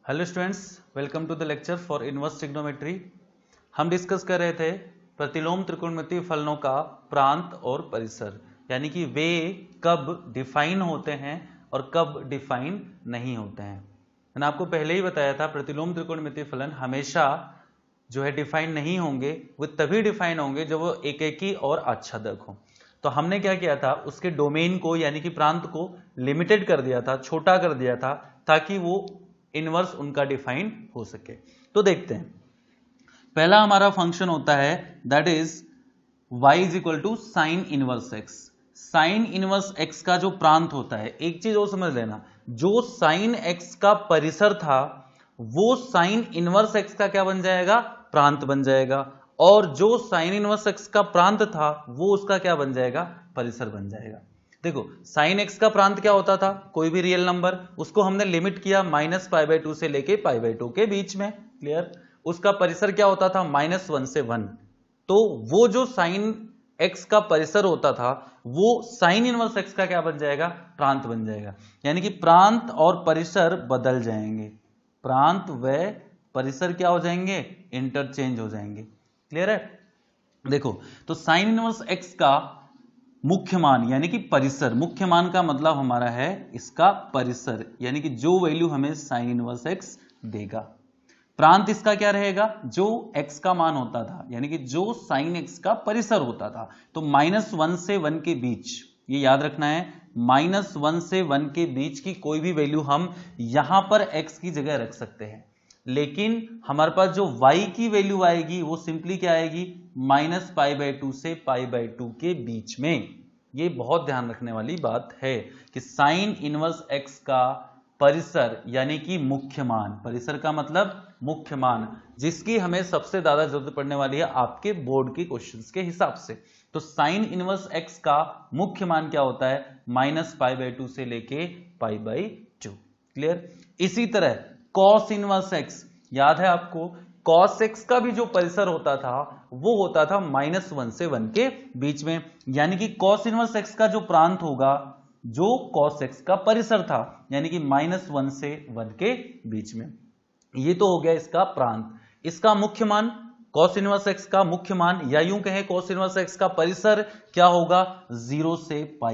Hello students, welcome to the lecture for inverse trigonometry. हम discuss कर रहे थे प्रतिलोम त्रिकोणमितीय फलनों का प्रांत और परिसर, यानी कि वे कब डिफाइन होते हैं और कब डिफाइन नहीं होते हैं। मैंने आपको पहले ही बताया था प्रतिलोम त्रिकोणमितीय फलन हमेशा जो है डिफाइन नहीं होंगे, वो तभी डिफाइन होंगे जब वो एकेकी और आच्छादक हो। तो हमने क्या किया था, उसके डोमेन को यानी कि प्रांत को लिमिटेड कर दिया था, छोटा कर दिया था, ताकि वो इनवर्स उनका डिफाइन हो सके। तो देखते हैं, पहला हमारा फंक्शन होता है that is y is equal to sine inverse x. Sine inverse x का जो प्रांत होता है, एक चीज और समझ लेना, जो साइन एक्स का परिसर था वो साइन इनवर्स एक्स का क्या बन जाएगा, प्रांत बन जाएगा, और जो साइन इनवर्स एक्स का प्रांत था वो उसका क्या बन जाएगा, परिसर बन जाएगा। देखो, साइन एक्स का प्रांत क्या होता था, कोई भी रियल नंबर, उसको हमने लिमिट किया -π/2 से लेके π/2 के बीच में, क्लियर। उसका परिसर क्या होता था, -1 से 1। तो वो जो साइन एक्स का परिसर होता था वो साइन इनवर्स एक्स का क्या बन जाएगा, प्रांत बन जाएगा। यानी कि प्रांत और परिसर बदल जाएंगे, प्रांत व परिसर क्या हो जाएंगे, इंटरचेंज हो जाएंगे, क्लियर है। देखो, तो साइन इनवर्स एक्स का मुख्य मान यानी कि परिसर, मुख्य मान का मतलब हमारा है इसका परिसर, यानी कि जो वैल्यू हमें साइन इनवर्स एक्स देगा। प्रांत इसका क्या रहेगा, जो x का मान होता था, यानी कि जो साइन x का परिसर होता था। तो -1 से 1 के बीच, ये याद रखना है, -1 से 1 के बीच की कोई भी वैल्यू हम यहां पर x की जगह रख सकते हैं, लेकिन हमारे पास जो y की वैल्यू आएगी वो सिंपली क्या आएगी, -π/2 से π/2 के बीच में। ये बहुत ध्यान रखने वाली बात है कि साइन इनवर्स x का परिसर यानी कि मुख्य मान, परिसर का मतलब मुख्य मान, जिसकी हमें सबसे ज्यादा जरूरत पड़ने वाली है आपके बोर्ड के क्वेश्चंस के हिसाब से। तो साइन इनवर्स x का मुख्य मान क्या होता है, -π/2 से लेके π/2, क्लियर। इसी तरह cos इनवर्स x, याद है आपको, cos x का भी जो परिसर होता था वो होता था -1 से 1 के बीच में, यानी कि cos इनवर्स x का जो प्रांत होगा, जो cos x का परिसर था, यानी कि -1 से 1 के बीच में। ये तो हो गया इसका प्रांत। इसका मुख्य मान, cos इनवर्स x का मुख्य मान, या यूं कहें cos इनवर्स x का परिसर क्या होगा, 0 से π,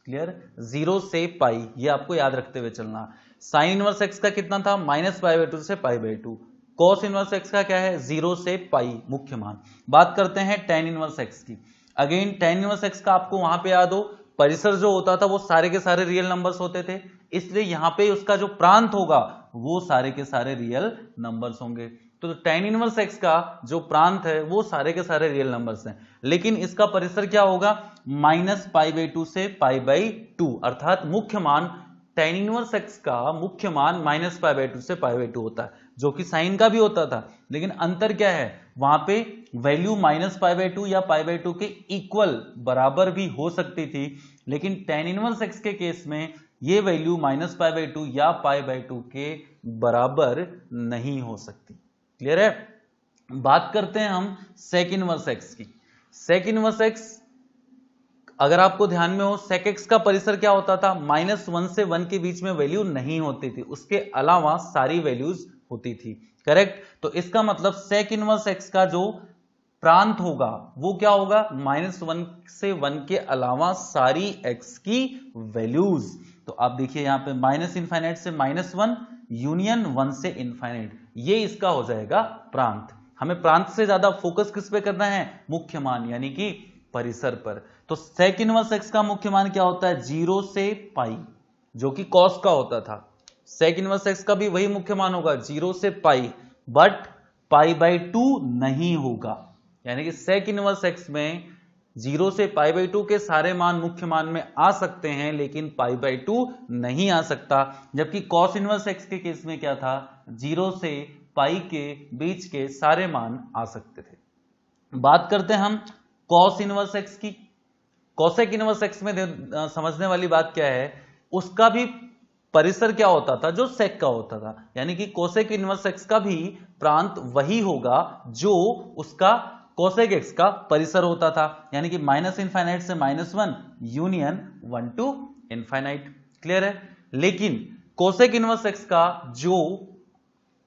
क्लियर, 0 से π, ये आपको याद रखते हुए चलना। साइन इनवर्स x का कितना था, -π/2 से π/2। cos इनवर्स x का क्या है, 0 से π मुख्य मान। बात करते हैं tan इनवर्स x की। अगेन tan इनवर्स x का आपको वहां पे याद हो, परिसर जो होता था वो सारे के सारे रियल नंबर्स होते थे, इसलिए यहां पे उसका जो प्रांत होगा वो सारे के सारे रियल नंबर्स होंगे। तो tan इनवर्स x का जो प्रांत है वो सारे के सारे रियल नंबर्स हैं, लेकिन इसका परिसर क्या होगा, -π/2 से π/2, अर्थात मुख्य मान tan इनवर्स x का मुख्य मान -π/2 से π/2 होता है, जो कि साइन का भी होता था, लेकिन अंतर क्या है, वहां पे वैल्यू -π/2 या π/2 के इक्वल बराबर भी हो सकती थी, लेकिन tan इनवर्स x के केस में ये वैल्यू -π/2 या π/2 के बराबर नहीं हो सकती, क्लियर है। बात करते हैं हम sec इनवर्स x की। sec इनवर्स x, अगर आपको ध्यान में हो, sec x का परिसर क्या होता था, -1 से 1 के बीच में वैल्यू नहीं होती थी, उसके अलावा सारी वैल्यूज होती थी, करेक्ट। तो इसका मतलब sec इनवर्स x का जो प्रांत होगा वो क्या होगा, -1 से 1 के अलावा सारी x की वैल्यूज। तो आप देखिए यहां पे -∞ से -1 यूनियन 1 से ∞, ये इसका हो जाएगा प्रांत। हमें प्रांत से ज्यादा फोकस किस पे करना है, मुख्य मान यानी कि परिसर पर। तो sec इनवर्स x का मुख्य मान क्या होता है, 0 से π, जो कि cos का होता था। sec इनवर्स x का भी वही मुख्य मान होगा, 0 से π, बट π/2 नहीं होगा, यानी कि sec इनवर्स x में 0 से π/2 के सारे मान मुख्य मान में आ सकते हैं, लेकिन π/2 नहीं आ सकता, जबकि cos इनवर्स x के केस में क्या था, 0 से π के बीच के सारे मान आ सकते थे। बात करते हैं हम cos इनवर्स x की। cosec इनवर्स x में समझने वाली बात क्या है, उसका भी परिसर क्या होता था, जो sec का होता था, यानी कि cosec इनवर्स x का भी प्रांत वही होगा जो उसका cosec x का परिसर होता था, यानी कि -∞ से -1 यूनियन 1 to ∞, क्लियर है। लेकिन cosec इनवर्स x का जो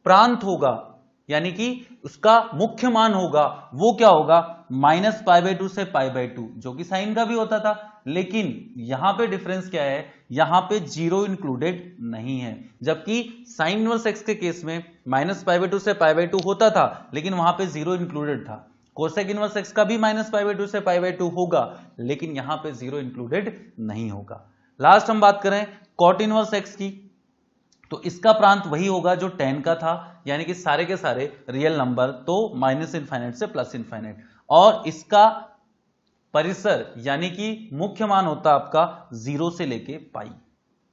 प्रांत होगा, यानी कि उसका मुख्य मान होगा, वो क्या होगा, -π/2 से π/2, जो कि साइन का भी होता था। लेकिन यहां पे डिफरेंस क्या है, यहां पे जीरो इंक्लूडेड नहीं है, जबकि साइन इनवर्स एक्स के केस में -π/2 से π/2 होता था, लेकिन वहां पे जीरो इंक्लूडेड था। कोसेक इनवर्स एक्स का भी -π/2 से π/2 होगा, लेकिन यहां पे जीरो इंक्लूडेड नहीं होगा। लास्ट हम बात करें कॉट इनवर्स एक्स की, तो इसका प्रांत वही होगा जो tan का था, यानी कि सारे के सारे रियल नंबर, तो -∞ से +∞, और इसका परिसर यानी कि मुख्य मान होता आपका 0 से लेके पाई।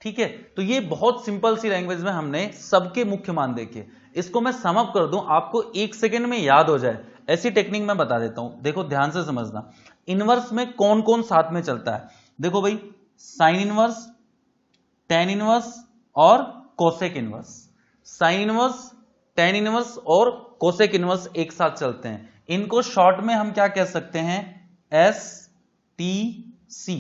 ठीक है, तो ये बहुत सिंपल सी लैंग्वेज में हमने सबके मुख्य मान देखे। इसको मैं सम अप कर दूं, आपको 1 सेकेंड में याद हो जाए, ऐसी टेक्निक मैं बता देता हूं। देखो ध्यान से समझना, इनवर्स में कौन कौन साथ में चलता है। देखो भाई, साइन इनवर्स, tan इनवर्स और cosec inverse. Sine inverse, tan inverse और कोसेक इनवर्स एक साथ चलते हैं। इनको शॉर्ट में हम क्या कह सकते हैं, STC,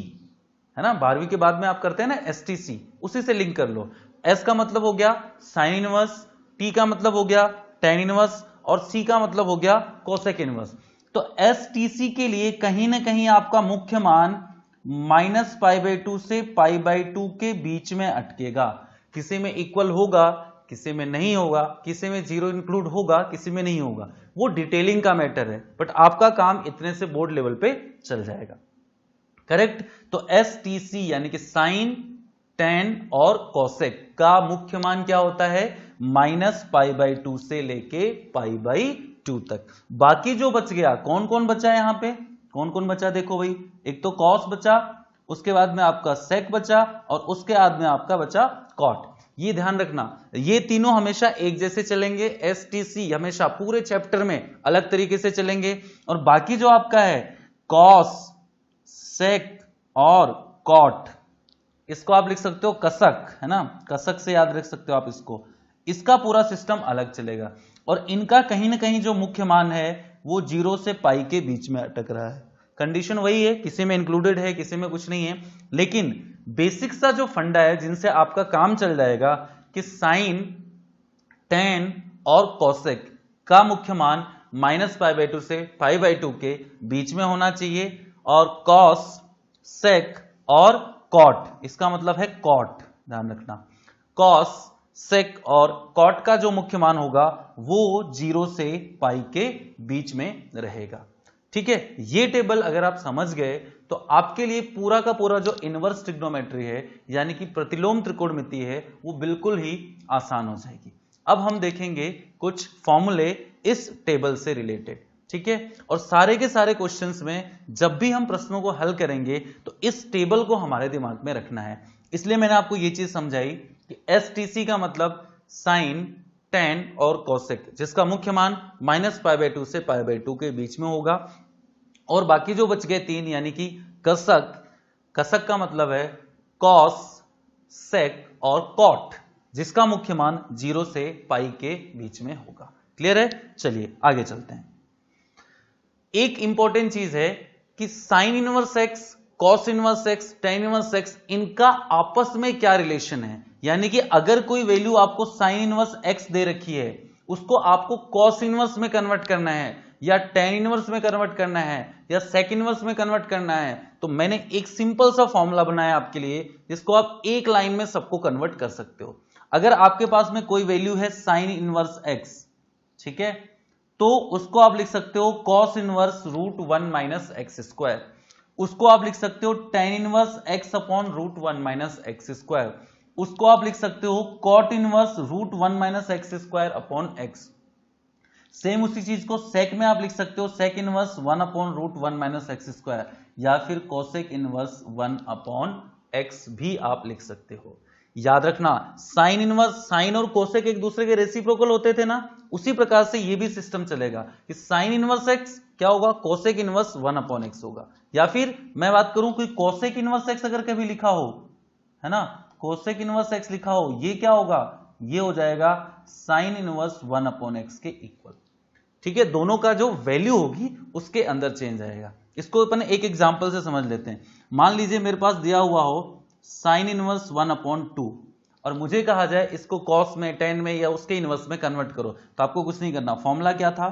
है ना, 12वीं के बाद में आप करते हैं ना STC, उसी से लिंक कर लो। S का मतलब हो गया साइन इनवर्स, T का मतलब हो गया tan इनवर्स, और C का मतलब हो गया कोसेक इनवर्स। तो STC के लिए कहीं ना कहीं आपका मुख्य मान -π/2 से π/2 के बीच में अटकेगा। किसी में इक्वल होगा, किसी में नहीं होगा, किसी में जीरो इंक्लूड होगा, किसी में नहीं होगा, वो डिटेलिंग का मैटर है, बट आपका काम इतने से बोर्ड लेवल पे चल जाएगा। करेक्ट। तो STC यानी कि साइन, tan और कोसेक का मुख्य मान क्या होता है, -π/2 से लेके π/2 तक। बाकी जो बच गया, कौन कौन बचा है यहां पे, कौन कौन बचा, देखो भाई, एक तो कॉस बचा, उसके बाद में आपका सेक बचा, और उसके बाद में आपका बचा कॉट। ये ध्यान रखना, ये तीनों हमेशा एक जैसे चलेंगे। STC हमेशा पूरे चैप्टर में अलग तरीके से चलेंगे, और बाकी जो आपका है कॉस, सेक और कॉट, इसको आप लिख सकते हो कसक, है ना, कसक से याद रख सकते हो आप इसको। इसका पूरा सिस्टम अलग चलेगा, और इनका कहीं ना कहीं जो मुख्य मान है वो 0 से पाई के बीच में अटक रहा है। कंडीशन वही है, किसी में इंक्लूडेड है, किसी में कुछ नहीं है, लेकिन बेसिक सा जो फंडा है जिनसे आपका काम चल जाएगा कि साइन, tan और कोसेक का मुख्य मान -π/2 से π/2 के बीच में होना चाहिए, और कॉस, सेक और कॉट, इसका मतलब है कॉट, ध्यान रखना, कॉस, सेक और कॉट का जो मुख्य मान होगा वो 0 से पाई के बीच में रहेगा। ठीक है, ये टेबल अगर आप समझ गए तो आपके लिए पूरा का पूरा जो इनवर्स ट्रिग्नोमेट्री है, यानी कि प्रतिलोम त्रिकोणमिति है, वो बिल्कुल ही आसान हो जाएगी। अब हम देखेंगे कुछ फॉर्मूले इस टेबल से रिलेटेड। ठीक है, और सारे के सारे क्वेश्चंस में जब भी हम प्रश्नों को हल करेंगे तो इस टेबल को हमारे दिमाग में रखना है। इसलिए मैंने आपको ये चीज समझाई कि STC का मतलब साइन, tan और कोसेक, जिसका मुख्य मान -π/2 से π/2 के बीच में होगा, और बाकी जो बच गए तीन, यानी कि कसक, कसक का मतलब है कॉस, सेक और कॉट, जिसका मुख्य मान 0 से पाई के बीच में होगा। क्लियर है, चलिए आगे चलते हैं। एक इंपॉर्टेंट चीज है कि sign inverse x, cos inverse x, tan inverse x, इनका आपस में क्या रिलेशन है। यानी कि अगर कोई वैल्यू आपको साइन इनवर्स एक्स दे रखी है, उसको आपको कॉस इनवर्स में कन्वर्ट करना है, या tan इनवर्स में कन्वर्ट करना है, या सेक इनवर्स में कन्वर्ट करना है, तो मैंने एक सिंपल सा फॉर्मूला बनाया आपके लिए, जिसको आप एक लाइन में सबको कन्वर्ट कर सकते हो। अगर आपके पास में कोई वैल्यू है साइन इनवर्स एक्स, ठीक है, तो उसको आप लिख सकते हो कॉस इनवर्स √1 - x², उसको आप लिख सकते हो tan इनवर्स x/√1 - x², उसको आप लिख सकते हो कॉट इनवर्स √1 - x²/x। सेम उसी चीज को सेक में आप लिख सकते हो सेक इनवर्स 1/√1 - x², या फिर कोसेक इनवर्स 1/x भी आप लिख सकते हो। याद रखना, साइन इनवर्स, साइन और कोसेक एक दूसरे के रेसिप्रोकल होते थे ना, उसी प्रकार से ये भी सिस्टम चलेगा कि साइन इनवर्स एक्स क्या होगा, कोसेक इनवर्स 1/x होगा। या फिर मैं बात करूं कोई कोसेक इनवर्स एक्स अगर कभी लिखा हो, है ना, कोसेक इनवर्स एक्स लिखा हो, ये क्या होगा, ये हो जाएगा साइन इनवर्स 1/x के इक्वल। ठीक है, दोनों का जो वैल्यू होगी उसके अंदर चेंज आएगा। इसको अपन एक एग्जांपल से समझ लेते हैं। मान लीजिए मेरे पास दिया हुआ हो साइन इनवर्स 1/2, और मुझे कहा जाए इसको कॉस में, टेन में या उसके इनवर्स में कन्वर्ट करो, तो आपको कुछ नहीं करना। फॉर्मूला क्या था,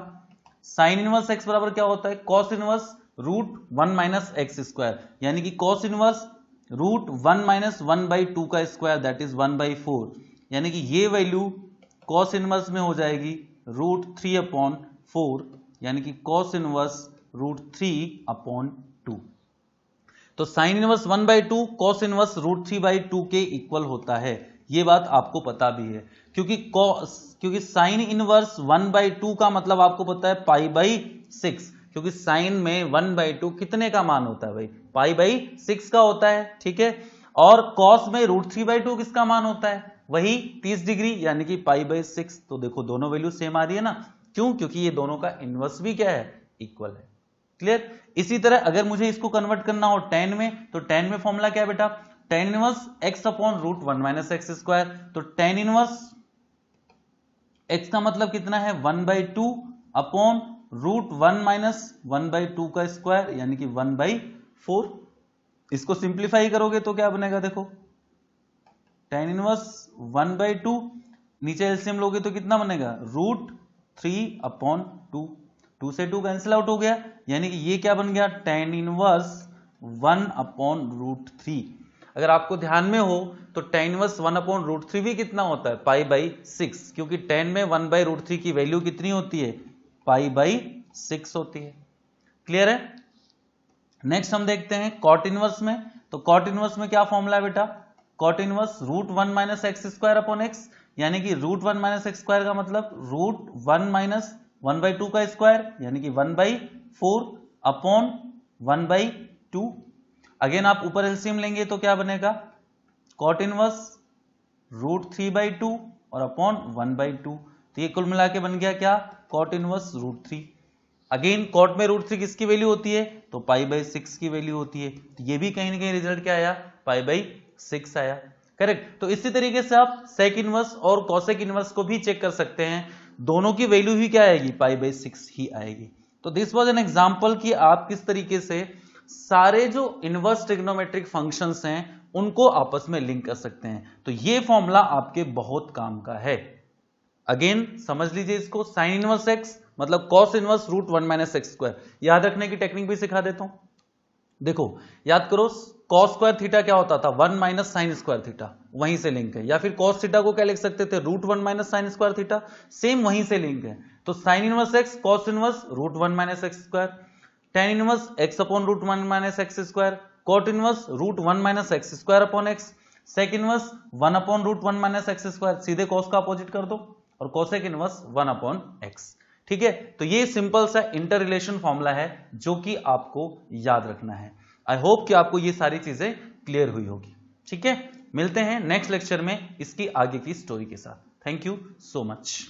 साइन इनवर्स एक्स बराबर क्या होता है, cos inverse root 1 minus x square, यानी कि कॉस इनवर्स रूट 1 माइनस 1/2 का स्क्वायर, दैट इज 1/4, यानी कि ये वैल्यू कॉस इनवर्स में हो जाएगी रूट 3/4, यानी कि कॉस इनवर्स रूट 3/2। तो sine inverse 1/2 cos inverse root 3/2 के इक्वल होता है, ये बात आपको पता भी है, क्योंकि साइन इनवर्स 1/2 का मतलब आपको पता है π/6, क्योंकि साइन में 1/2 कितने का मान होता है भाई, π/6 का होता है, ठीक है। और कॉस में रूट 3/2 किसका मान होता है, वही 30 डिग्री, यानी कि π/6। तो देखो दोनों वैल्यू सेम आ रही है ना, क्यों, क्योंकि ये दोनों का इनवर्स भी क्या है, इक्वल है। क्लियर। इसी तरह अगर मुझे इसको कन्वर्ट करना हो tan में, तो tan में फॉर्मूला क्या है बेटा, tan inverse x upon root 1 minus x square. तो tan इनवर्स x का मतलब कितना है 1/2 अपॉन रूट 1 माइनस 1/2 का स्क्वायर, यानी कि 1/4। इसको सिंप्लीफाई करोगे तो क्या बनेगा, देखो tan इनवर्स 1/2, नीचे एलसीएम लोगे तो कितना बनेगा रूट 3/2, 2 से 2 कैंसिल आउट हो गया, यानी कि ये क्या बन गया tan इनवर्स 1/√3। अगर आपको ध्यान में हो तो tan इनवर्स 1/√3 भी कितना होता है, π/6, क्योंकि tan में 1/√3 की वैल्यू कितनी होती है, π/6 होती है। क्लियर है। नेक्स्ट हम देखते हैं cot इनवर्स में। तो cot इनवर्स में क्या फॉर्मूला है बेटा, cot inverse root 1 minus x square upon x, यानी कि रूट 1 माइनस एक्स स्क्वायर का मतलब रूट 1 माइनस 1/2 का स्क्वायर, यानी कि 1/4 अपॉन 1/2। अगेन आप ऊपर एलसीएम लेंगे तो क्या बनेगा, कॉट इनवर्स रूट 3/2 और अपॉन 1/2, तो ये कुल मिला के बन गया क्या, cot inverse root 3। Again cot में रूट 3 किसकी वैल्यू होती है, तो π/6 की वैल्यू होती है, तो ये भी कहीं ना कहीं रिजल्ट क्या आया, π/6 आया। करेक्ट। तो इसी तरीके से आप सेक इनवर्स और कॉसेक इनवर्स को भी चेक कर सकते हैं, दोनों की वैल्यू ही क्या आएगी, π/6 ही आएगी। तो दिस वाज एन एग्जांपल कि आप किस तरीके से सारे जो इनवर्स ट्रिग्नोमेट्रिक फंक्शंस हैं उनको आपस में लिंक कर सकते हैं। तो ये फॉर्मूला आपके बहुत काम का है। अगेन समझ लीजिए इसको, साइन इनवर्स एक्स मतलब cos inverse root 1 minus x square. याद रखने की टेक्निक भी सिखा देता हूं, देखो याद करो, कॉस स्क्वायर थीटा क्या होता था, 1 माइनस साइन स्क्वायर थीटा, वहीं से लिंक है। या फिर कॉस थीटा को क्या लिख सकते थे, root 1 minus sine square theta, same वहीं से लिंक है। तो sine inverse x cos inverse root 1 minus x square, tan inverse x upon root 1 minus x square, cot inverse root 1 minus x square upon x, sec inverse 1 upon root 1 minus x square, सीधे cos का opposite कर दो, और cosec inverse 1 upon x. ठीक है, तो ये simple सा इंटर रिलेशन फॉर्मूला है जो कि आपको याद रखना है। आई होप कि आपको ये सारी चीजें क्लियर हुई होगी। ठीक है, मिलते हैं नेक्स्ट लेक्चर में इसकी आगे की स्टोरी के साथ। Thank you so much.